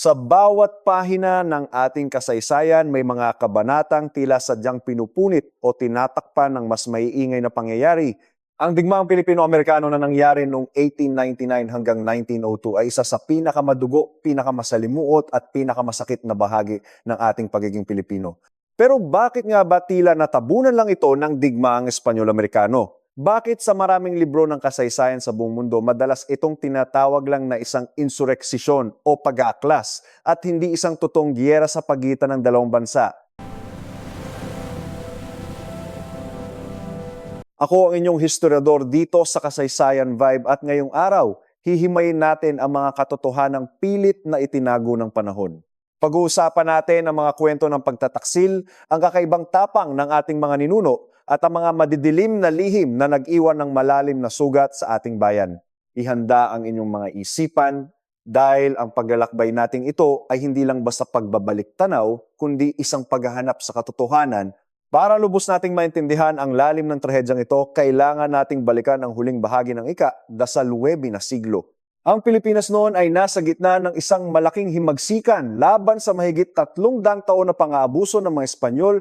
Sa bawat pahina ng ating kasaysayan, may mga kabanatang tila sadyang pinupunit o tinatakpan ng mas maiingay na pangyayari. Ang digmaang Pilipino-Amerikano na nangyari noong 1899 hanggang 1902 ay isa sa pinakamadugo, pinakamasalimuot at pinakamasakit na bahagi ng ating pagiging Pilipino. Pero bakit nga ba tila natabunan lang ito ng digmaang Espanyol-Amerikano? Bakit sa maraming libro ng kasaysayan sa buong mundo, madalas itong tinatawag lang na isang insureksisyon o pag-aaklas at hindi isang totoong giyera sa pagitan ng dalawang bansa? Ako ang inyong historiador dito sa Kasaysayan Vibe at ngayong araw, hihimayin natin ang mga katotohanang pilit na itinago ng panahon. Pag-uusapan natin ang mga kwento ng pagtataksil, ang kakaibang tapang ng ating mga ninuno, at ang mga madidilim na lihim na nag-iwan ng malalim na sugat sa ating bayan. Ihanda ang inyong mga isipan dahil ang paglalakbay nating ito ay hindi lang basta pagbabalik tanaw, kundi isang paghahanap sa katotohanan. Para lubos nating maintindihan ang lalim ng trahedyang ito, kailangan nating balikan ang huling bahagi ng ika-19 na siglo. Ang Pilipinas noon ay nasa gitna ng isang malaking himagsikan laban sa mahigit 300 taon na pang-aabuso ng mga Espanyol.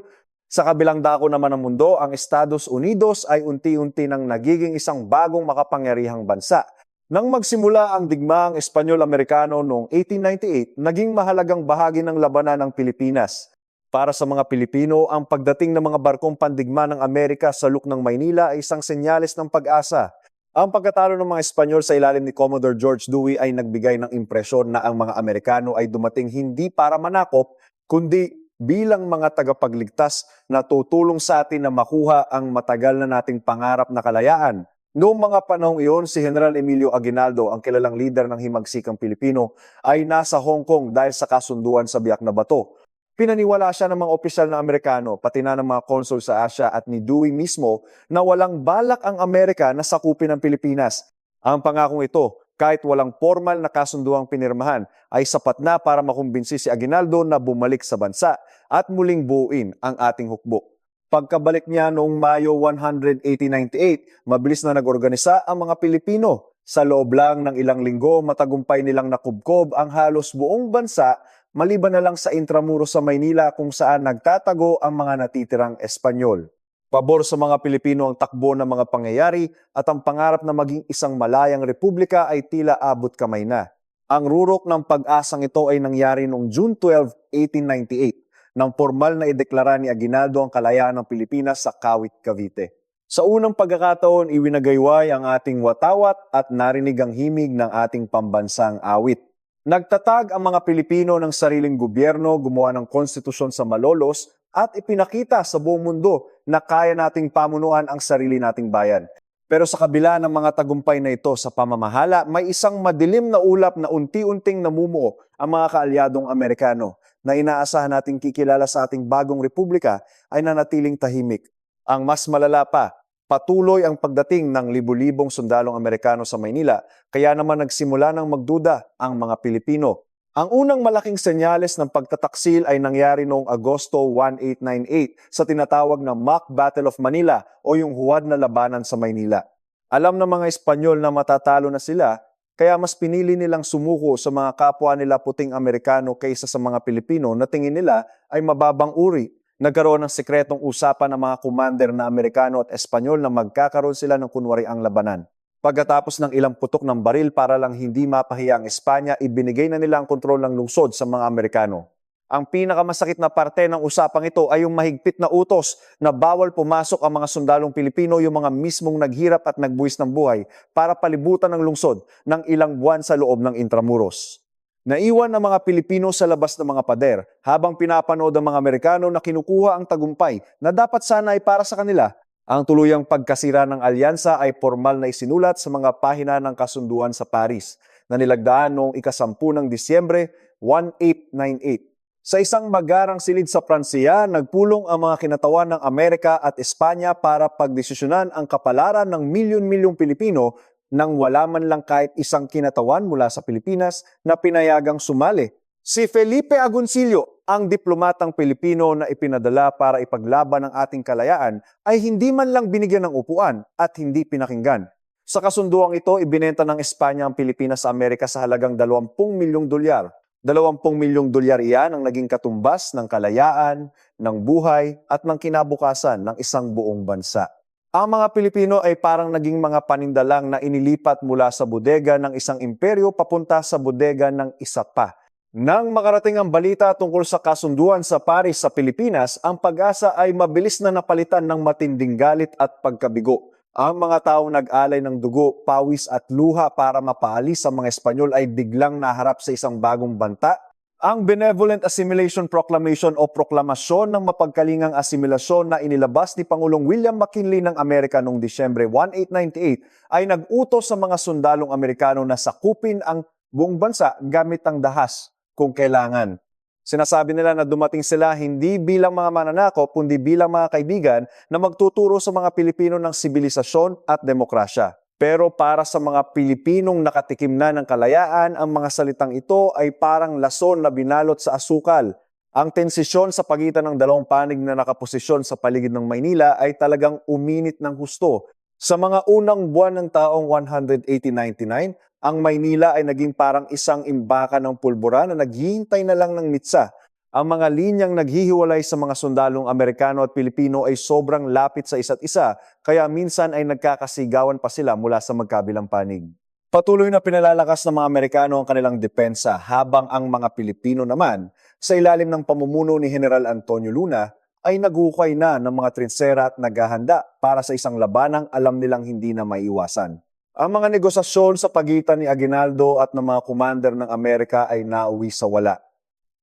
Sa kabilang dako naman ng mundo, ang Estados Unidos ay unti-unti nang nagiging isang bagong makapangyarihang bansa. Nang magsimula ang digmaang Espanyol-Amerikano noong 1898, naging mahalagang bahagi ng labanan ng Pilipinas. Para sa mga Pilipino, ang pagdating ng mga barkong pandigma ng Amerika sa Luk ng Maynila ay isang senyales ng pag-asa. Ang pagkatalo ng mga Espanyol sa ilalim ni Commodore George Dewey ay nagbigay ng impresyon na ang mga Amerikano ay dumating hindi para manakop, kundi bilang mga tagapagligtas na tutulong sa atin na makuha ang matagal na nating pangarap na kalayaan. Noong mga panahong iyon, si General Emilio Aguinaldo, ang kilalang lider ng himagsikang Pilipino, ay nasa Hong Kong dahil sa kasunduan sa Biak na Bato. Pinaniwala siya ng mga opisyal na Amerikano, pati na ng mga konsul sa Asia at ni Dewey mismo na walang balak ang Amerika na sakupin ang Pilipinas. Ang pangakong ito, kahit walang formal na kasunduang pinirmahan, ay sapat na para makumbinsi si Aguinaldo na bumalik sa bansa at muling buuin ang ating hukbo. Pagkabalik niya noong Mayo 100, 1898, mabilis na nag-organisa ang mga Pilipino. Sa loob lang ng ilang linggo, matagumpay nilang nakubkob ang halos buong bansa, maliban na lang sa Intramuros sa Maynila kung saan nagtatago ang mga natitirang Espanyol. Pabor sa mga Pilipino ang takbo ng mga pangyayari at ang pangarap na maging isang malayang republika ay tila abot kamay na. Ang rurok ng pag-asang ito ay nangyari noong June 12, 1898, nang formal na ideklara ni Aguinaldo ang kalayaan ng Pilipinas sa Kawit, Cavite. Sa unang pagkakataon, iwinagayway ang ating watawat at narinig ang himig ng ating pambansang awit. Nagtatag ang mga Pilipino ng sariling gobyerno, gumawa ng konstitusyon sa Malolos at ipinakita sa buong mundo na kaya nating pamunuan ang sarili nating bayan. Pero sa kabila ng mga tagumpay na ito sa pamamahala, may isang madilim na ulap na unti-unting namumuo ang mga kaalyadong Amerikano na inaasahan nating kikilala sa ating bagong republika ay nanatiling tahimik. Ang mas malala pa, patuloy ang pagdating ng libu-libong sundalong Amerikano sa Maynila, kaya naman nagsimula ng magduda ang mga Pilipino. Ang unang malaking senyales ng pagtataksil ay nangyari noong Agosto 1898 sa tinatawag na Mock Battle of Manila o yung huwad na labanan sa Maynila. Alam ng mga Espanyol na matatalo na sila, kaya mas pinili nilang sumuko sa mga kapwa nila puting Amerikano kaysa sa mga Pilipino na tingin nila ay mababang uri. Nagkaroon ng sikretong usapan ng mga commander na Amerikano at Espanyol na magkakaroon sila ng kunwariang labanan. Pagkatapos ng ilang putok ng baril para lang hindi mapahiya ang Espanya, ibinigay na nila ang kontrol ng lungsod sa mga Amerikano. Ang pinakamasakit na parte ng usapang ito ay yung mahigpit na utos na bawal pumasok ang mga sundalong Pilipino, yung mga mismong naghirap at nagbuwis ng buhay para palibutan ng lungsod ng ilang buwan sa loob ng Intramuros. Naiwan ng mga Pilipino sa labas ng mga pader habang pinapanood ang mga Amerikano na kinukuha ang tagumpay na dapat sana ay para sa kanila. Ang tuluyang pagkasira ng alyansa ay formal na isinulat sa mga pahina ng kasunduan sa Paris na nilagdaan noong ika-10 ng Disyembre 1898. Sa isang magarang silid sa Pransiya, nagpulong ang mga kinatawan ng Amerika at Espanya para pagdesisyonan ang kapalaran ng milyon-milyong Pilipino nang wala man lang kahit isang kinatawan mula sa Pilipinas na pinayagang sumali. Si Felipe Agoncillo, ang diplomatang Pilipino na ipinadala para ipaglaban ang ating kalayaan, ay hindi man lang binigyan ng upuan at hindi pinakinggan. Sa kasunduang ito, ibinenta ng Espanya ang Pilipinas sa Amerika sa halagang 20 milyong dolyar. $20 milyong iyan ang naging katumbas ng kalayaan, ng buhay at ng kinabukasan ng isang buong bansa. Ang mga Pilipino ay parang naging mga panindalang na inilipat mula sa bodega ng isang imperyo papunta sa bodega ng isa pa. Nang makarating ang balita tungkol sa kasunduan sa Paris sa Pilipinas, ang Pag-asa ay mabilis na napalitan ng matinding galit at pagkabigo. Ang mga taong nag-alay ng dugo, pawis at luha para mapaalis sa mga Espanyol ay biglang naharap sa isang bagong banta. Ang Benevolent Assimilation Proclamation o proklamasyon ng mapagkalingang asimilasyon na inilabas ni Pangulong William McKinley ng Amerika noong Disyembre 1, 1898 ay nag-utos sa mga sundalong Amerikano na sakupin ang buong bansa gamit ang dahas kung kailangan. Sinasabi nila na dumating sila hindi bilang mga mananakop, kundi bilang mga kaibigan na magtuturo sa mga Pilipino ng sibilisasyon at demokrasya. Pero para sa mga Pilipinong nakatikim na ng kalayaan, ang mga salitang ito ay parang lason na binalot sa asukal. Ang tensisyon sa pagitan ng dalawang panig na nakaposisyon sa paligid ng Maynila ay talagang uminit ng husto. Sa mga unang buwan ng taong 180-99, ang Maynila ay naging parang isang imbakan ng pulbura na naghihintay na lang ng mitsa. Ang mga linyang naghihiwalay sa mga sundalong Amerikano at Pilipino ay sobrang lapit sa isa't isa, kaya minsan ay nagkakasigawan pa sila mula sa magkabilang panig. Patuloy na pinalalakas ng mga Amerikano ang kanilang depensa habang ang mga Pilipino naman, sa ilalim ng pamumuno ni General Antonio Luna, ay naghukay na ng mga trinsera at naghahanda para sa isang labanang alam nilang hindi na maiiwasan. Ang mga negosasyon sa pagitan ni Aguinaldo at ng mga commander ng Amerika ay nauwi sa wala.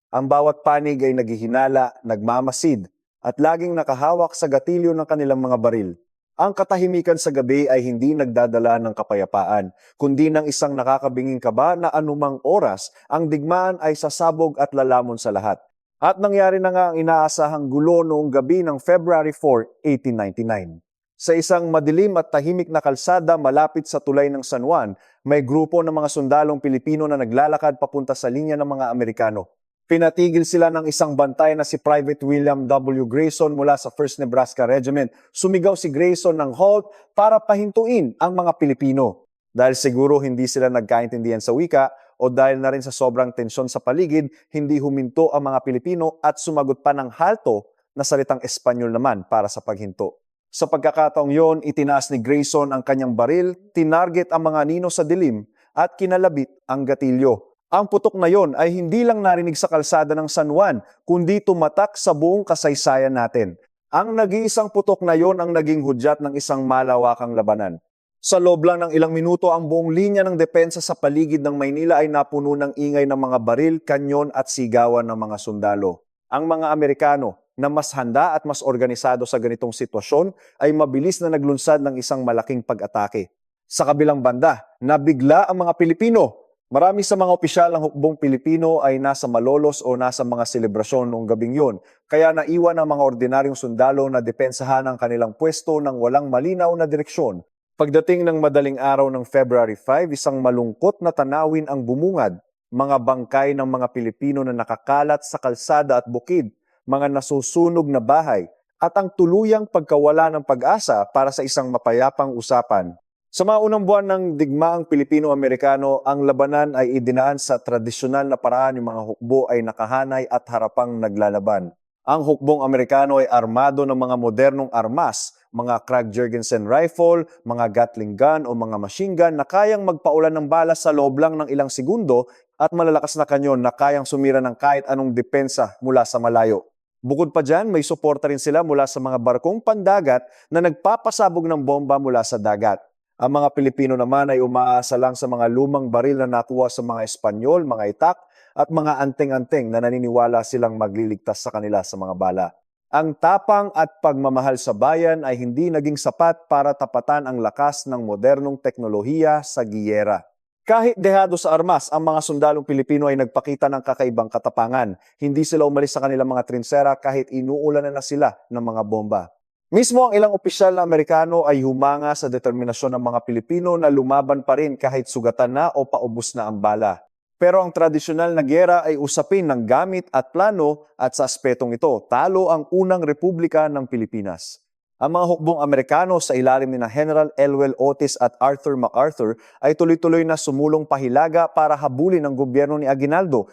Ang bawat panig ay naghihinala, nagmamasid, at laging nakahawak sa gatilyo ng kanilang mga baril. Ang katahimikan sa gabi ay hindi nagdadala ng kapayapaan, kundi ng isang nakakabinging kaba na anumang oras, ang digmaan ay sasabog at lalamon sa lahat. At nangyari na nga ang inaasahang gulo noong gabi ng February 4, 1899. Sa isang madilim at tahimik na kalsada malapit sa tulay ng San Juan, may grupo ng mga sundalong Pilipino na naglalakad papunta sa linya ng mga Amerikano. Pinatigil sila ng isang bantay na si Private William W. Grayson mula sa 1st Nebraska Regiment. Sumigaw si Grayson ng halt para pahintuin ang mga Pilipino. Dahil siguro hindi sila nagkaintindihan sa wika o dahil na rin sa sobrang tensyon sa paligid, hindi huminto ang mga Pilipino at sumagot pa ng halto na salitang Espanyol naman para sa paghinto. Sa pagkakataong yon, itinaas ni Grayson ang kanyang baril, tinarget ang mga nino sa dilim at kinalabit ang gatilyo. Ang putok na yon ay hindi lang narinig sa kalsada ng San Juan, kundi tumatak sa buong kasaysayan natin. Ang nag-iisang putok na yon ang naging hudyat ng isang malawakang labanan. Sa loob lang ng ilang minuto, ang buong linya ng depensa sa paligid ng Maynila ay napuno ng ingay ng mga baril, kanyon at sigawan ng mga sundalo. Ang mga Amerikano, na mas handa at mas organisado sa ganitong sitwasyon, ay mabilis na naglunsad ng isang malaking pag-atake. Sa kabilang banda, nabigla ang mga Pilipino. Marami sa mga opisyal ng hukbong Pilipino ay nasa Malolos o nasa mga selebrasyon noong gabing yun, kaya naiwan ang mga ordinaryong sundalo na depensahan ang kanilang pwesto ng walang malinaw na direksyon. Pagdating ng madaling araw ng February 5, isang malungkot na tanawin ang bumungad, mga bangkay ng mga Pilipino na nakakalat sa kalsada at bukid, mga nasusunog na bahay, at ang tuluyang pagkawala ng pag-asa para sa isang mapayapang usapan. Sa mga unang buwan ng digmaang Pilipino-Amerikano, ang labanan ay idinaan sa tradisyonal na paraan. Yung mga hukbo ay nakahanay at harapang naglalaban. Ang hukbong Amerikano ay armado ng mga modernong armas, mga Krag-Jurgensen rifle, mga Gatling gun o mga machine gun na kayang magpaulan ng bala sa loob lang ng ilang segundo at malalakas na kanyon na kayang sumira ng kahit anong depensa mula sa malayo. Bukod pa dyan, may suporta rin sila mula sa mga barkong pandagat na nagpapasabog ng bomba mula sa dagat. Ang mga Pilipino naman ay umaasa lang sa mga lumang baril na nakuha sa mga Espanyol, mga itak, at mga anting-anting na naniniwala silang magliligtas sa kanila sa mga bala. Ang tapang at pagmamahal sa bayan ay hindi naging sapat para tapatan ang lakas ng modernong teknolohiya sa giyera. Kahit dehado sa armas, ang mga sundalong Pilipino ay nagpakita ng kakaibang katapangan. Hindi sila umalis sa kanilang mga trinsera kahit inuulanan na sila ng mga bomba. Mismo ang ilang opisyal na Amerikano ay humanga sa determinasyon ng mga Pilipino na lumaban pa rin kahit sugatan na o paubos na ang bala. Pero ang tradisyonal na giyera ay usapin ng gamit at plano at sa aspetong ito, talo ang unang republika ng Pilipinas. Ang mga hukbong Amerikano sa ilalim ni General Elwell Otis at Arthur MacArthur ay tuloy-tuloy na sumulong pahilaga para habulin ang gobyerno ni Aguinaldo.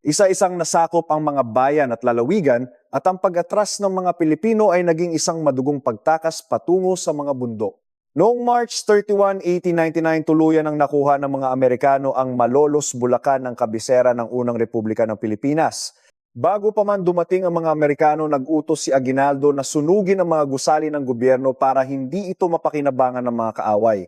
Isa-isang nasakop ang mga bayan at lalawigan at ang pag-atras ng mga Pilipino ay naging isang madugong pagtakas patungo sa mga bundok. Noong March 31, 1899, tuluyan ang nakuha ng mga Amerikano ang Malolos, Bulacan ng kabisera ng unang Republika ng Pilipinas. Bago pa man dumating ang mga Amerikano, nag-utos si Aguinaldo na sunugin ang mga gusali ng gobyerno para hindi ito mapakinabangan ng mga kaaway.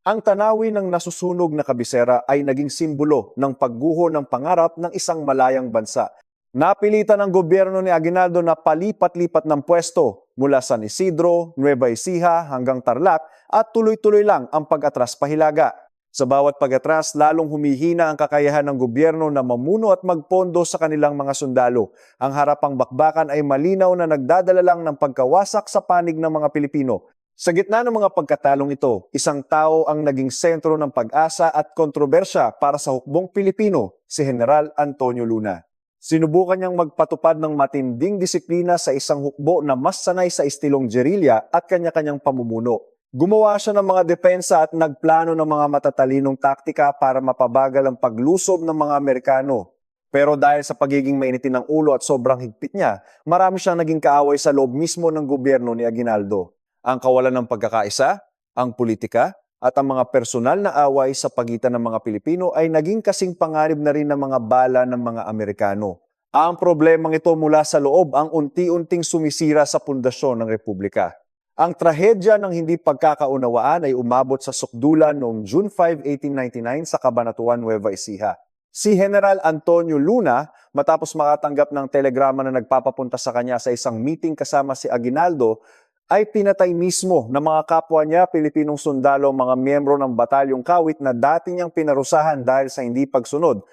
Ang tanawin ng nasusunog na kabisera ay naging simbolo ng pagguho ng pangarap ng isang malayang bansa. Napilitan ng gobyerno ni Aguinaldo na palipat-lipat ng pwesto mula San Isidro, Nueva Ecija hanggang Tarlac at tuloy-tuloy lang ang pag-atras pahilaga. Sa bawat pag-atras, lalong humihina ang kakayahan ng gobyerno na mamuno at magpondo sa kanilang mga sundalo. Ang harapang bakbakan ay malinaw na nagdadala lang ng pagkawasak sa panig ng mga Pilipino. Sa gitna ng mga pagkatalong ito, isang tao ang naging sentro ng pag-asa at kontrobersya para sa hukbong Pilipino, si General Antonio Luna. Sinubukan niyang magpatupad ng matinding disiplina sa isang hukbo na mas sanay sa estilong gerilya at kanya-kanyang pamumuno. Gumawa siya ng mga depensa at nagplano ng mga matatalinong taktika para mapabagal ang paglusob ng mga Amerikano. Pero dahil sa pagiging mainitin ng ulo at sobrang higpit niya, marami siyang naging kaaway sa loob mismo ng gobyerno ni Aguinaldo. Ang kawalan ng pagkakaisa, ang politika, at ang mga personal na away sa pagitan ng mga Pilipino ay naging kasing pangarib na rin ng mga bala ng mga Amerikano. Ang problemang ito mula sa loob ang unti-unting sumisira sa pundasyon ng Republika. Ang trahedya ng hindi pagkakaunawaan ay umabot sa sukdulan noong June 5, 1899 sa Cabanatuan, Nueva Ecija. Si General Antonio Luna, matapos makatanggap ng telegrama na nagpapapunta sa kanya sa isang meeting kasama si Aguinaldo, ay pinatay mismo ng mga kapwa niya, Pilipinong sundalo, mga miyembro ng Batalyong Kawit na dati niyang pinarusahan dahil sa hindi pagsunod.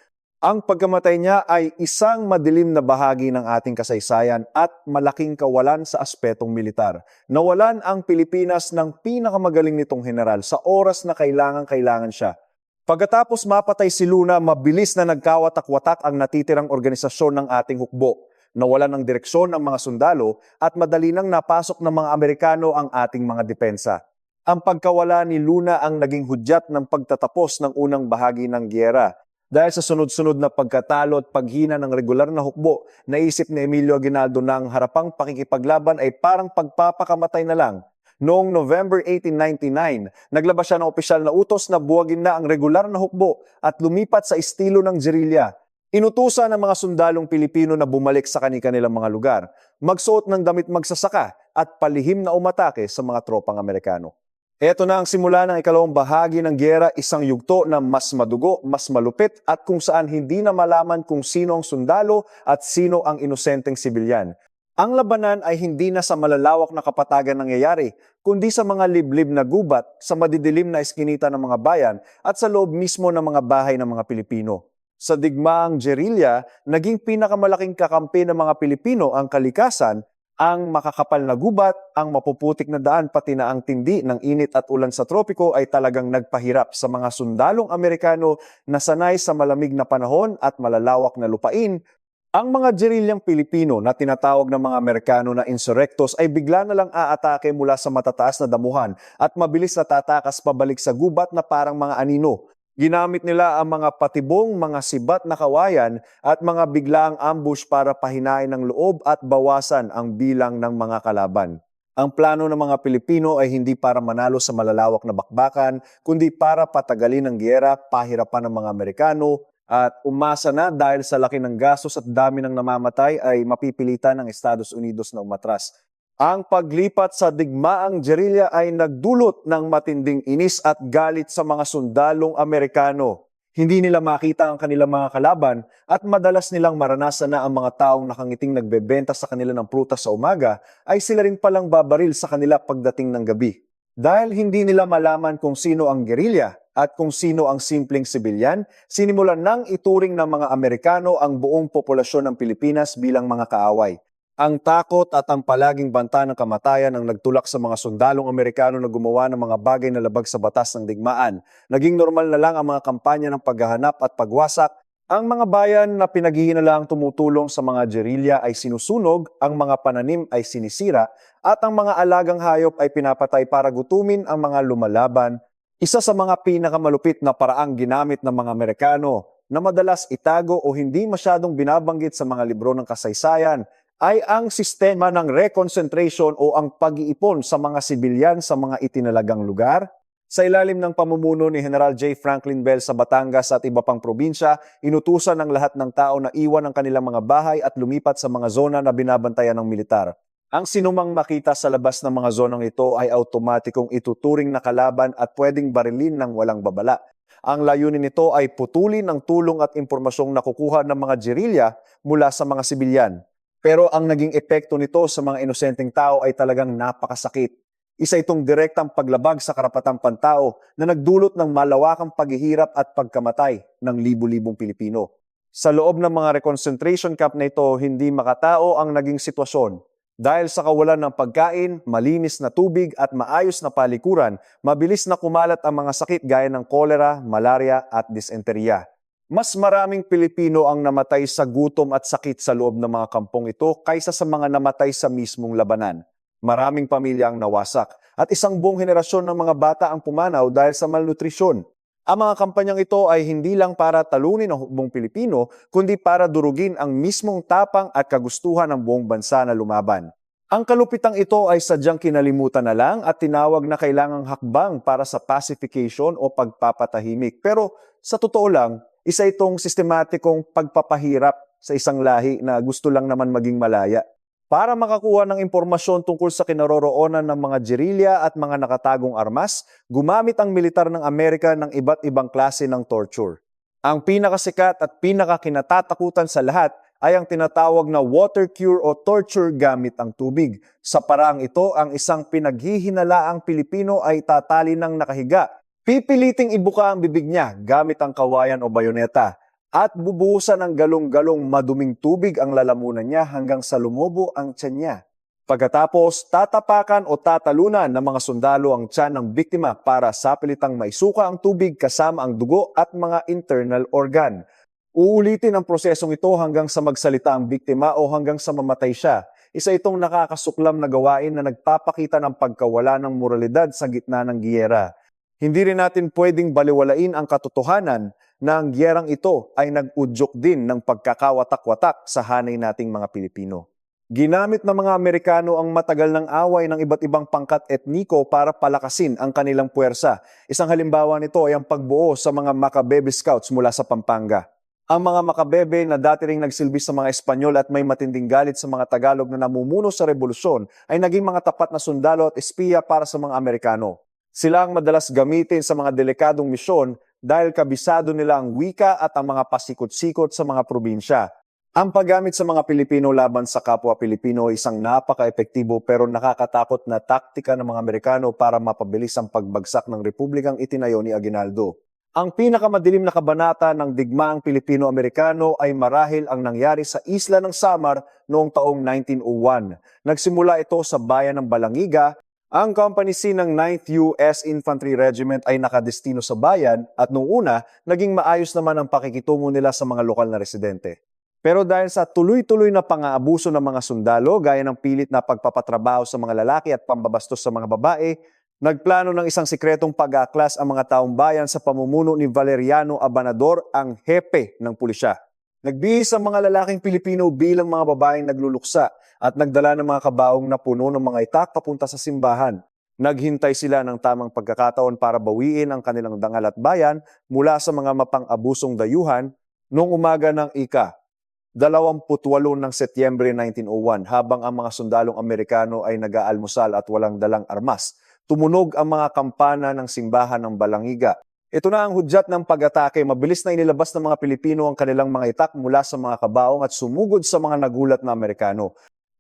Ang pagkamatay niya ay isang madilim na bahagi ng ating kasaysayan at malaking kawalan sa aspetong militar. Nawalan ang Pilipinas ng pinakamagaling nitong general sa oras na kailangan siya. Pagkatapos mapatay si Luna, mabilis na nagkawatak-watak ang natitirang organisasyon ng ating hukbo. Nawalan ng direksyon ang mga sundalo at madali nang napasok ng mga Amerikano ang ating mga depensa. Ang pagkawala ni Luna ang naging hudyat ng pagtatapos ng unang bahagi ng giyera. Dahil sa sunod-sunod na pagkatalo at paghina ng regular na hukbo, naisip ni Emilio Aguinaldo na ang harapang pakikipaglaban ay parang pagpapakamatay na lang. Noong November 1899, naglabas siya ng opisyal na utos na buwagin na ang regular na hukbo at lumipat sa estilo ng gerilya. Inutusan ng mga sundalong Pilipino na bumalik sa kanilang mga lugar, magsuot ng damit magsasaka at palihim na umatake sa mga tropang Amerikano. Ito na ang simula ng ikalawang bahagi ng giyera, isang yugto na mas madugo, mas malupit at kung saan hindi na malaman kung sino ang sundalo at sino ang inosenteng sibilyan. Ang labanan ay hindi na sa malalawak na kapatagan nangyayari, kundi sa mga liblib na gubat, sa madidilim na eskinita ng mga bayan at sa loob mismo ng mga bahay ng mga Pilipino. Sa digmaang gerilya, naging pinakamalaking kakampi ng mga Pilipino ang kalikasan, ang makakapal na gubat, ang mapuputik na daan pati na ang tindi ng init at ulan sa tropiko ay talagang nagpahirap sa mga sundalong Amerikano na sanay sa malamig na panahon at malalawak na lupain. Ang mga gerilyang Pilipino na tinatawag ng mga Amerikano na insurrectos ay bigla na lang aatake mula sa matataas na damuhan at mabilis na tatakas pabalik sa gubat na parang mga anino. Ginamit nila ang mga patibong, mga sibat na kawayan at mga biglaang ambush para pahinain ng loob at bawasan ang bilang ng mga kalaban. Ang plano ng mga Pilipino ay hindi para manalo sa malalawak na bakbakan, kundi para patagalin ang giyera, pahirapan ng mga Amerikano, at umasa na dahil sa laki ng gastos at dami ng namamatay ay mapipilitan ng Estados Unidos na umatras. Ang paglipat sa digmaang gerilya ay nagdulot ng matinding inis at galit sa mga sundalong Amerikano. Hindi nila makita ang kanilang mga kalaban at madalas nilang maranasan na ang mga taong nakangiting nagbebenta sa kanila ng prutas sa umaga ay sila rin palang babaril sa kanila pagdating ng gabi. Dahil hindi nila malaman kung sino ang gerilya at kung sino ang simpleng sibilyan, sinimulan nang ituring ng mga Amerikano ang buong populasyon ng Pilipinas bilang mga kaaway. Ang takot at ang palaging banta ng kamatayan ang nagtulak sa mga sundalong Amerikano na gumawa ng mga bagay na labag sa batas ng digmaan. Naging normal na lang ang mga kampanya ng paghahanap at pagwasak. Ang mga bayan na pinaghihinalaang tumutulong sa mga gerilya ay sinusunog, ang mga pananim ay sinisira, at ang mga alagang hayop ay pinapatay para gutumin ang mga lumalaban. Isa sa mga pinakamalupit na paraang ginamit ng mga Amerikano na madalas itago o hindi masyadong binabanggit sa mga libro ng kasaysayan ay ang sistema ng reconcentration o ang pag-iipon sa mga sibilyan sa mga itinalagang lugar. Sa ilalim ng pamumuno ni General J. Franklin Bell sa Batangas at iba pang probinsya, inutusan ng lahat ng tao na iwan ang kanilang mga bahay at lumipat sa mga zona na binabantayan ng militar. Ang sinumang makita sa labas ng mga zonang ito ay automatikong ituturing na kalaban at pwedeng barilin ng walang babala. Ang layunin nito ay putulin ang tulong at impormasyong nakukuha ng mga gerilya mula sa mga sibilyan. Pero ang naging epekto nito sa mga inosenteng tao ay talagang napakasakit. Isa itong direktang paglabag sa karapatang pantao na nagdulot ng malawakang paghihirap at pagkamatay ng libu-libong Pilipino. Sa loob ng mga reconcentration camp na ito, hindi makatao ang naging sitwasyon. Dahil sa kawalan ng pagkain, malinis na tubig at maayos na palikuran, mabilis na kumalat ang mga sakit gaya ng kolera, malaria at disenterya. Mas maraming Pilipino ang namatay sa gutom at sakit sa loob ng mga kampong ito kaysa sa mga namatay sa mismong labanan. Maraming pamilya ang nawasak at isang buong henerasyon ng mga bata ang pumanaw dahil sa malnutrisyon. Ang mga kampanyang ito ay hindi lang para talunin ang hukbong Pilipino, kundi para durugin ang mismong tapang at kagustuhan ng buong bansa na lumaban. Ang kalupitang ito ay sadyang kinalimutan na lang at tinawag na kailangang hakbang para sa pacification o pagpapatahimik. Pero sa totoo lang, isa itong sistematikong pagpapahirap sa isang lahi na gusto lang naman maging malaya. Para makakuha ng impormasyon tungkol sa kinaroroonan ng mga gerilya at mga nakatagong armas, gumamit ang militar ng Amerika ng iba't ibang klase ng torture. Ang pinakasikat at pinakakinatatakutan sa lahat ay ang tinatawag na water cure o torture gamit ang tubig. Sa paraang ito, ang isang pinaghihinalaang Pilipino ay tatali ng nakahiga. Pipiliting ibuka ang bibig niya gamit ang kawayan o bayoneta. At bubuhusan ng galong-galong maduming tubig ang lalamunan niya hanggang sa lumubo ang tiyan niya. Pagkatapos, tatapakan o tatalunan ng mga sundalo ang tiyan ng biktima para sapilitang maisuka ang tubig kasama ang dugo at mga internal organ. Uulitin ang prosesong ito hanggang sa magsalita ang biktima o hanggang sa mamatay siya. Isa itong nakakasuklam na gawain na nagpapakita ng pagkawala ng moralidad sa gitna ng giyera. Hindi rin natin pwedeng baliwalain ang katotohanan na ang giyerang ito ay nag-udyok din ng pagkakawatak-watak sa hanay nating mga Pilipino. Ginamit ng mga Amerikano ang matagal ng away ng iba't ibang pangkat etniko para palakasin ang kanilang puwersa. Isang halimbawa nito ay ang pagbuo sa mga Macabebe Scouts mula sa Pampanga. Ang mga Macabebe na dati ring nagsilbi sa mga Espanyol at may matinding galit sa mga Tagalog na namumuno sa revolusyon ay naging mga tapat na sundalo at espiya para sa mga Amerikano. Sila ang madalas gamitin sa mga delikadong misyon dahil kabisado nila ang wika at ang mga pasikot-sikot sa mga probinsya. Ang paggamit sa mga Pilipino laban sa kapwa Pilipino ay isang napaka-epektibo pero nakakatakot na taktika ng mga Amerikano para mapabilis ang pagbagsak ng republikang itinayo ni Aguinaldo. Ang pinakamadilim na kabanata ng digmaang Pilipino-Amerikano ay marahil ang nangyari sa isla ng Samar noong taong 1901. Nagsimula ito sa bayan ng Balangiga. Ang Company C ng 9th U.S. Infantry Regiment ay nakadestino sa bayan at noong una, naging maayos naman ang pakikitungo nila sa mga lokal na residente. Pero dahil sa tuloy-tuloy na pang-aabuso ng mga sundalo, gaya ng pilit na pagpapatrabaho sa mga lalaki at pambabastos sa mga babae, nagplano ng isang sikretong pag-aaklas ang mga taong bayan sa pamumuno ni Valeriano Abanador, ang hepe ng pulisya. Nagbihis ang mga lalaking Pilipino bilang mga babaeng nagluluksa at nagdala ng mga kabaong na puno ng mga itak papunta sa simbahan. Naghintay sila ng tamang pagkakataon para bawiin ang kanilang dangal at bayan mula sa mga mapang-abusong dayuhan noong umaga ng ika-28 ng Setyembre 1901 habang ang mga sundalong Amerikano ay nag-aalmusal at walang dalang armas. Tumunog ang mga kampana ng simbahan ng Balangiga. Ito na ang hudyat ng pag-atake. Mabilis na inilabas ng mga Pilipino ang kanilang mga itak mula sa mga kabaong at sumugod sa mga nagulat na Amerikano.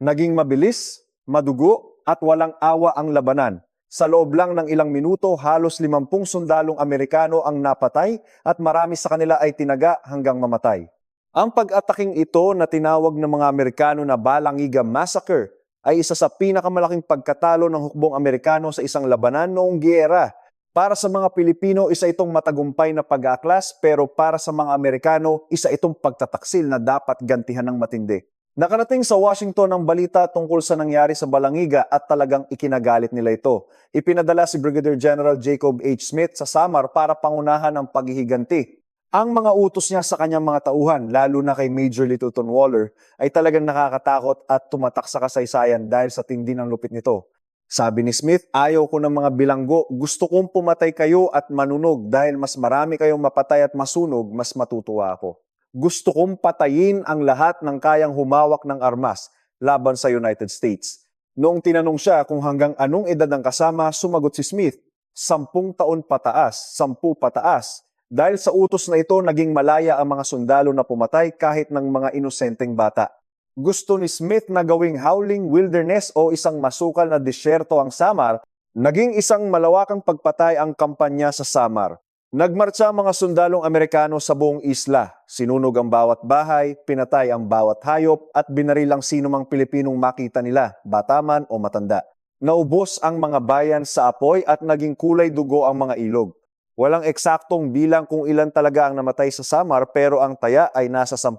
Naging mabilis, madugo at walang awa ang labanan. Sa loob lang ng ilang minuto, halos 50 sundalong Amerikano ang napatay at marami sa kanila ay tinaga hanggang mamatay. Ang pag-ataking ito na tinawag ng mga Amerikano na Balangiga Massacre ay isa sa pinakamalaking pagkatalo ng hukbong Amerikano sa isang labanan noong giyera. Para sa mga Pilipino, isa itong matagumpay na pag-aaklas, pero para sa mga Amerikano, isa itong pagtataksil na dapat gantihan ng matindi. Nakarating sa Washington ang balita tungkol sa nangyari sa Balangiga at talagang ikinagalit nila ito. Ipinadala si Brigadier General Jacob H. Smith sa Samar para pangunahan ang paghihiganti. Ang mga utos niya sa kanyang mga tauhan, lalo na kay Major Littleton Waller, ay talagang nakakatakot at tumatak sa kasaysayan dahil sa tindi ng lupit nito. Sabi ni Smith, ayaw ko ng mga bilanggo, gusto kong pumatay kayo at manunog dahil mas marami kayong mapatay at masunog, mas matutuwa ako. Gusto kong patayin ang lahat ng kayang humawak ng armas laban sa United States. Noong tinanong siya kung hanggang anong edad ang kasama, sumagot si Smith, 10 taon pataas, 10 pataas. Dahil sa utos na ito, naging malaya ang mga sundalo na pumatay kahit ng mga inosenteng bata. Gusto ni Smith na gawing howling wilderness o isang masukal na disyerto ang Samar, naging isang malawakang pagpatay ang kampanya sa Samar. Nagmarcha ang mga sundalong Amerikano sa buong isla, sinunog ang bawat bahay, pinatay ang bawat hayop at binaril ang sino mang Pilipinong makita nila, bata man o matanda. Naubos ang mga bayan sa apoy at naging kulay dugo ang mga ilog. Walang eksaktong bilang kung ilan talaga ang namatay sa Samar pero ang taya ay nasa 10,000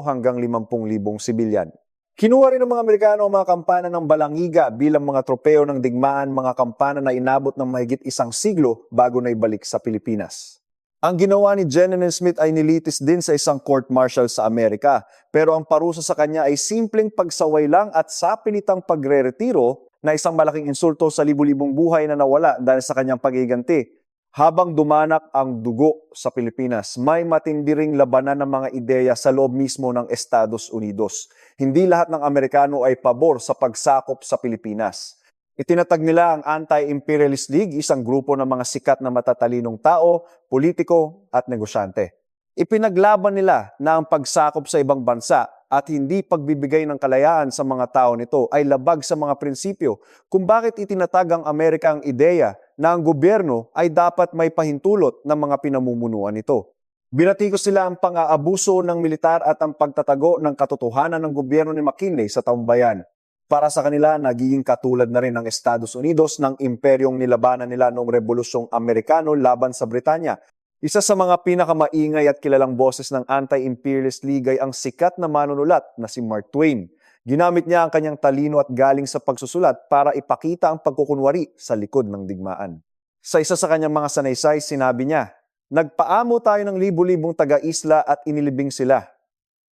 hanggang 50,000 sibilyan. Kinuha rin ng mga Amerikano ang mga kampana ng Balangiga bilang mga tropeo ng digmaan, mga kampana na inabot ng mahigit 1 siglo bago na ibalik sa Pilipinas. Ang ginawa ni Jenner Smith ay nilitis din sa isang court-martial sa Amerika, pero ang parusa sa kanya ay simpleng pagsaway lang at sapilitang pagre-retiro na isang malaking insulto sa libu-libong buhay na nawala dahil sa kanyang pagiganti. Habang dumanak ang dugo sa Pilipinas, may matindi ring labanan ng mga ideya sa loob mismo ng Estados Unidos. Hindi lahat ng Amerikano ay pabor sa pagsakop sa Pilipinas. Itinatag nila ang Anti-Imperialist League, isang grupo ng mga sikat na matatalinong tao, politiko at negosyante. Ipinaglaban nila na ang pagsakop sa ibang bansa at hindi pagbibigay ng kalayaan sa mga tao nito ay labag sa mga prinsipyo kung bakit itinatag ang Amerika ang ideya na ang gobyerno ay dapat may pahintulot ng mga pinamumunuan nito. Binatikos sila ang pang-aabuso ng militar at ang pagtatago ng katotohanan ng gobyerno ni McKinley sa taumbayan. Para sa kanila, nagiging katulad na rin ng Estados Unidos ng imperyong nilabanan nila noong Rebolusyong Amerikano laban sa Britanya. Isa sa mga pinakamaingay at kilalang boses ng Anti-Imperialist League ay ang sikat na manunulat na si Mark Twain. Ginamit niya ang kanyang talino at galing sa pagsusulat para ipakita ang pagkukunwari sa likod ng digmaan. Sa isa sa kanyang mga sanaysay, sinabi niya, "Nagpaamo tayo ng libu-libong taga-isla at inilibing sila.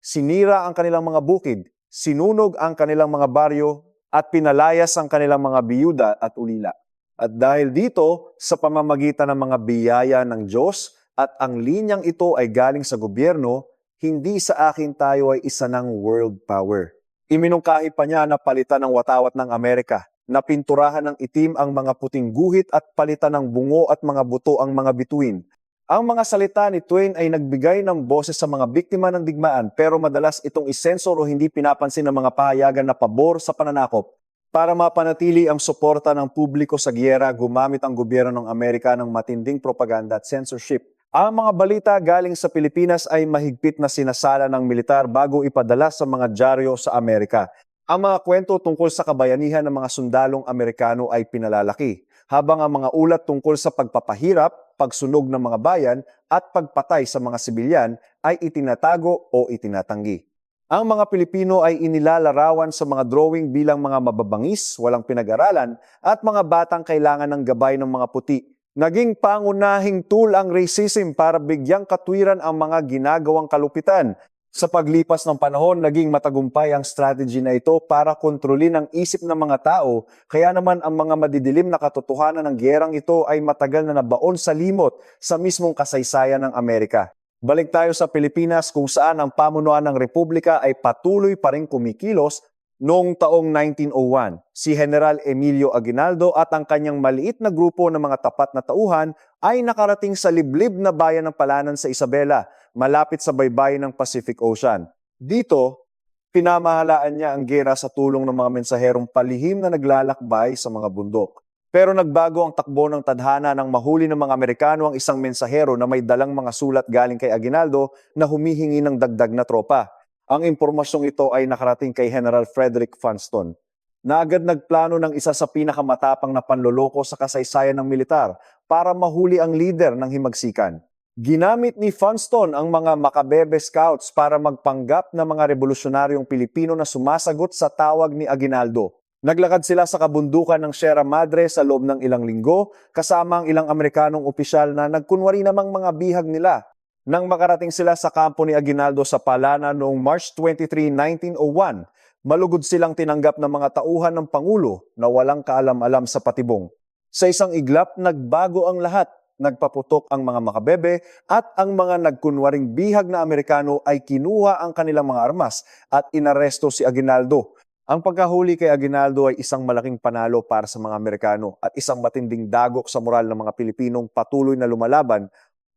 Sinira ang kanilang mga bukid, sinunog ang kanilang mga baryo, at pinalayas ang kanilang mga biyuda at ulila. At dahil dito, sa pamamagitan ng mga biyaya ng Diyos at ang linyang ito ay galing sa gobyerno, hindi sa akin tayo ay isa ng world power." Iminungkahi pa niya na palitan ng watawat ng Amerika, na pinturahan ng itim ang mga puting guhit at palitan ng bungo at mga buto ang mga bituin. Ang mga salita ni Twain ay nagbigay ng boses sa mga biktima ng digmaan pero madalas itong isensor o hindi pinapansin ng mga pahayagan na pabor sa pananakop. Para mapanatili ang suporta ng publiko sa giyera, gumamit ang gobyerno ng Amerika ng matinding propaganda at censorship. Ang mga balita galing sa Pilipinas ay mahigpit na sinasala ng militar bago ipadala sa mga dyaryo sa Amerika. Ang mga kwento tungkol sa kabayanihan ng mga sundalong Amerikano ay pinalalaki, habang ang mga ulat tungkol sa pagpapahirap, pagsunog ng mga bayan at pagpatay sa mga sibilyan ay itinatago o itinatanggi. Ang mga Pilipino ay inilalarawan sa mga drawing bilang mga mababangis, walang pinag-aralan at mga batang kailangan ng gabay ng mga puti. Naging pangunahing tool ang racism para bigyang katwiran ang mga ginagawang kalupitan. Sa paglipas ng panahon, naging matagumpay ang strategy na ito para kontrolin ang isip ng mga tao, kaya naman ang mga madidilim na katotohanan ng gyerang ito ay matagal na nabaon sa limot sa mismong kasaysayan ng Amerika. Balik tayo sa Pilipinas kung saan ang pamunuan ng Republika ay patuloy pa rin kumikilos. Noong taong 1901, si General Emilio Aguinaldo at ang kanyang maliit na grupo ng mga tapat na tauhan ay nakarating sa liblib na bayan ng Palanan sa Isabela, malapit sa baybayin ng Pacific Ocean. Dito, pinamahalaan niya ang giyera sa tulong ng mga mensaherong palihim na naglalakbay sa mga bundok. Pero nagbago ang takbo ng tadhana nang mahuli ng mga Amerikano ang isang mensahero na may dalang mga sulat galing kay Aguinaldo na humihingi ng dagdag na tropa. Ang impormasyong ito ay nakarating kay General Frederick Funston, na agad nagplano ng isa sa pinakamatapang na panloloko sa kasaysayan ng militar para mahuli ang lider ng himagsikan. Ginamit ni Funston ang mga Macabebe Scouts para magpanggap na mga revolusyonaryong Pilipino na sumasagot sa tawag ni Aguinaldo. Naglakad sila sa kabundukan ng Sierra Madre sa loob ng ilang linggo, kasama ang ilang Amerikanong opisyal na nagkunwari namang mga bihag nila. Nang makarating sila sa kampo ni Aguinaldo sa Palana noong March 23, 1901, malugod silang tinanggap ng mga tauhan ng Pangulo na walang kaalam-alam sa patibong. Sa isang iglap, nagbago ang lahat. Nagpaputok ang mga makabebe at ang mga nagkunwaring bihag na Amerikano ay kinuha ang kanilang mga armas at inaresto si Aguinaldo. Ang pagkahuli kay Aguinaldo ay isang malaking panalo para sa mga Amerikano at isang matinding dagok sa moral ng mga Pilipinong patuloy na lumalaban.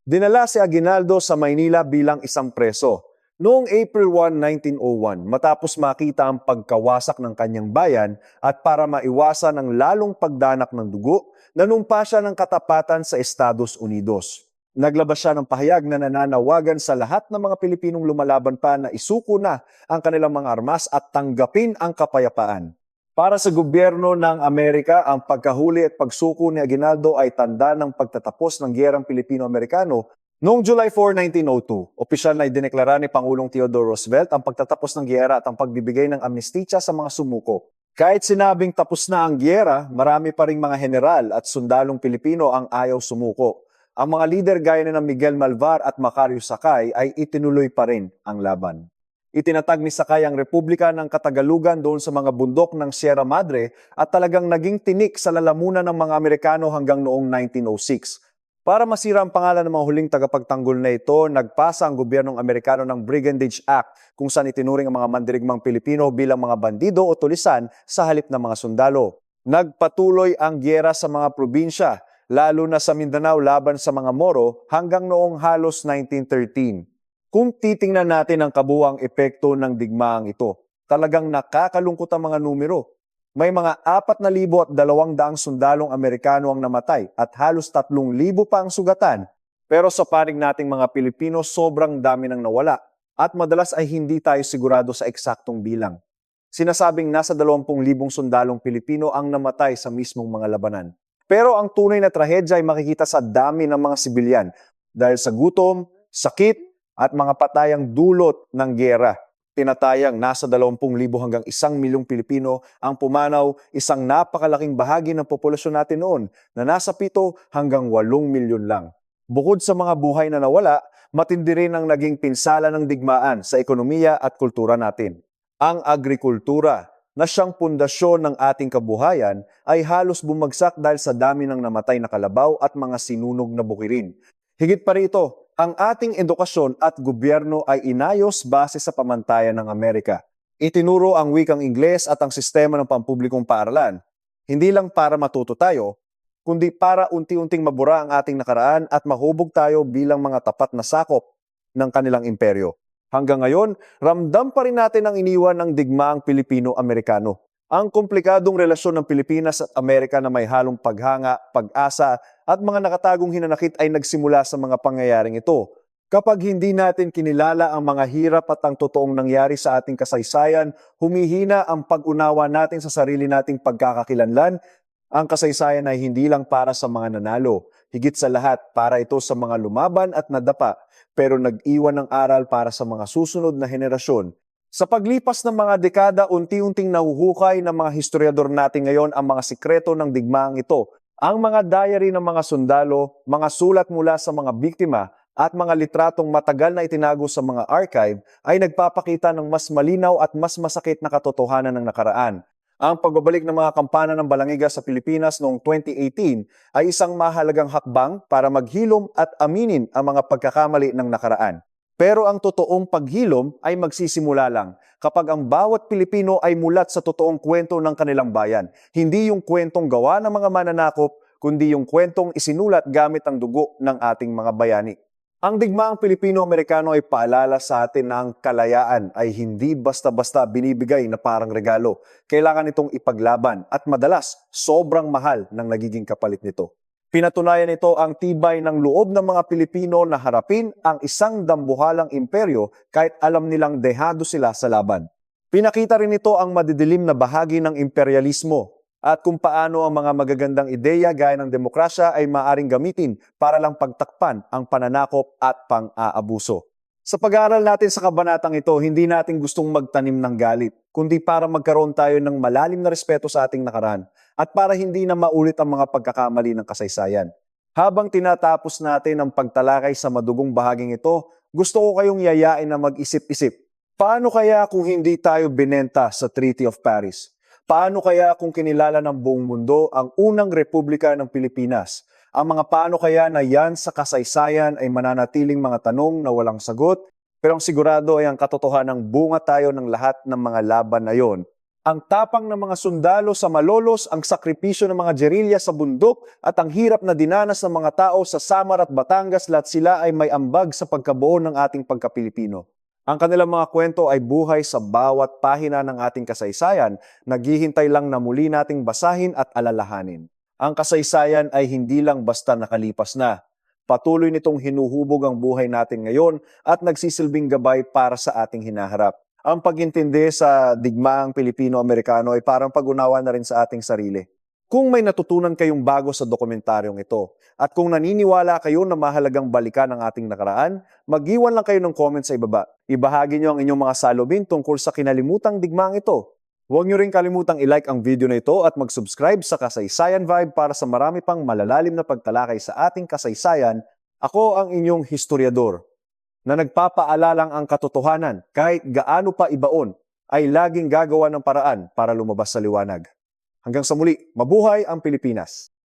Dinala si Aguinaldo sa Maynila bilang isang preso. Noong April 1, 1901, matapos makita ang pagkawasak ng kanyang bayan at para maiwasan ang lalong pagdanak ng dugo, nanumpa siya ng katapatan sa Estados Unidos. Naglabas siya ng pahayag na nananawagan sa lahat ng mga Pilipinong lumalaban pa na isuko na ang kanilang mga armas at tanggapin ang kapayapaan. Para sa gobyerno ng Amerika, ang pagkahuli at pagsuko ni Aguinaldo ay tanda ng pagtatapos ng Giyerang Pilipino-Amerikano. Noong July 4, 1902, opisyal na idineklara ni Pangulong Theodore Roosevelt ang pagtatapos ng giyera at ang pagbibigay ng amnestisya sa mga sumuko. Kahit sinabing tapos na ang giyera, marami pa ring mga general at sundalong Pilipino ang ayaw sumuko. Ang mga lider gaya na Miguel Malvar at Macario Sakay ay itinuloy pa rin ang laban. Itinatag ni Sakay ang Republika ng Katagalugan doon sa mga bundok ng Sierra Madre at talagang naging tinik sa lalamunan ng mga Amerikano hanggang noong 1906. Para masira ang pangalan ng mga huling tagapagtanggol na ito, nagpasa ang gobyernong Amerikano ng Brigandage Act kung saan itinuring ang mga mandirigmang Pilipino bilang mga bandido o tulisan sa halip ng mga sundalo. Nagpatuloy ang giyera sa mga probinsya, lalo na sa Mindanao laban sa mga Moro hanggang noong halos 1913. Kung titingnan natin ang kabuuang epekto ng digmaang ito, talagang nakakalungkot ang mga numero. May mga 4,200 sundalong Amerikano ang namatay at halos 3,000 pa ang sugatan. Pero sa panig nating mga Pilipino, sobrang dami nang nawala at madalas ay hindi tayo sigurado sa eksaktong bilang. Sinasabing nasa 20,000 sundalong Pilipino ang namatay sa mismong mga labanan. Pero ang tunay na trahedya ay makikita sa dami ng mga sibilyan dahil sa gutom, sakit at mga patayang dulot ng giyera. Tinatayang nasa 20,000 hanggang 1,000,000 Pilipino ang pumanaw, isang napakalaking bahagi ng populasyon natin noon na nasa 7 hanggang 8 milyon lang. Bukod sa mga buhay na nawala, matindi rin ang naging pinsala ng digmaan sa ekonomiya at kultura natin. Ang agrikultura, na siyang pundasyon ng ating kabuhayan, ay halos bumagsak dahil sa dami ng namatay na kalabaw at mga sinunog na bukirin. Higit pa rito, ang ating edukasyon at gobyerno ay inayos base sa pamantayan ng Amerika. Itinuro ang wikang Ingles at ang sistema ng pampublikong paaralan, hindi lang para matuto tayo, kundi para unti-unting mabura ang ating nakaraan at mahubog tayo bilang mga tapat na sakop ng kanilang imperyo. Hanggang ngayon, ramdam pa rin natin ang iniwan ng digmaang Pilipino-Amerikano. Ang komplikadong relasyon ng Pilipinas at Amerika na may halong paghanga, pag-asa at mga nakatagong hinanakit ay nagsimula sa mga pangyayaring ito. Kapag hindi natin kinilala ang mga hirap at ang totoong nangyari sa ating kasaysayan, humihina ang pag-unawa natin sa sarili nating pagkakakilanlan. Ang kasaysayan ay hindi lang para sa mga nanalo, higit sa lahat para ito sa mga lumaban at nadapa, pero nag-iwan ng aral para sa mga susunod na henerasyon. Sa paglipas ng mga dekada, unti-unting nahuhukay ng mga historiador natin ngayon ang mga sikreto ng digmaang ito. Ang mga diary ng mga sundalo, mga sulat mula sa mga biktima, at mga litratong matagal na itinago sa mga archive ay nagpapakita ng mas malinaw at mas masakit na katotohanan ng nakaraan. Ang pagbabalik ng mga kampana ng Balangiga sa Pilipinas noong 2018 ay isang mahalagang hakbang para maghilom at aminin ang mga pagkakamali ng nakaraan. Pero ang totoong paghilom ay magsisimula lang kapag ang bawat Pilipino ay mulat sa totoong kwento ng kanilang bayan. Hindi yung kwentong gawa ng mga mananakop, kundi yung kwentong isinulat gamit ang dugo ng ating mga bayani. Ang digmaang Pilipino-Amerikano ay paalala sa atin na ang kalayaan ay hindi basta-basta binibigay na parang regalo. Kailangan itong ipaglaban at madalas sobrang mahal ng nagiging kapalit nito. Pinatunayan ito ang tibay ng loob ng mga Pilipino na harapin ang isang dambuhalang imperyo kahit alam nilang dehado sila sa laban. Pinakita rin ito ang madidilim na bahagi ng imperialismo at kung paano ang mga magagandang ideya gaya ng demokrasya ay maaring gamitin para lang pagtakpan ang pananakop at pang-aabuso. Sa pag-aaral natin sa kabanatang ito, hindi natin gustong magtanim ng galit, kundi para magkaroon tayo ng malalim na respeto sa ating nakaraan at para hindi na maulit ang mga pagkakamali ng kasaysayan. Habang tinatapos natin ang pagtalakay sa madugong bahaging ito, gusto ko kayong yayain na mag-isip-isip. Paano kaya kung hindi tayo binenta sa Treaty of Paris? Paano kaya kung kinilala ng buong mundo ang unang Republika ng Pilipinas? Ang mga paano kaya na yan sa kasaysayan ay mananatiling mga tanong na walang sagot, pero ang sigurado ay ang katotohanang bunga tayo ng lahat ng mga laban na yon. Ang tapang ng mga sundalo sa Malolos, ang sakripisyo ng mga gerilya sa bundok, at ang hirap na dinanas ng mga tao sa Samar at Batangas, lahat sila ay may ambag sa pagkabuo ng ating pagkapilipino. Ang kanilang mga kwento ay buhay sa bawat pahina ng ating kasaysayan, naghihintay lang na muli nating basahin at alalahanin. Ang kasaysayan ay hindi lang basta nakalipas na. Patuloy nitong hinuhubog ang buhay natin ngayon at nagsisilbing gabay para sa ating hinaharap. Ang pagintindi sa digmaang Pilipino-Amerikano ay parang pag-unawa na rin sa ating sarili. Kung may natutunan kayong bago sa dokumentaryong ito, at kung naniniwala kayo na mahalagang balikan ang ating nakaraan, mag-iwan lang kayo ng comment sa ibaba. Ibahagi nyo ang inyong mga salubin tungkol sa kinalimutang digmaang ito. Huwag nyo rin kalimutang i-like ang video na ito at mag-subscribe sa Kasaysayan Vibe para sa marami pang malalalim na pagtalakay sa ating kasaysayan. Ako ang inyong historiador, na nagpapaalalang ang katotohanan kahit gaano pa ibaon, ay laging gagawa ng paraan para lumabas sa liwanag. Hanggang sa muli, mabuhay ang Pilipinas!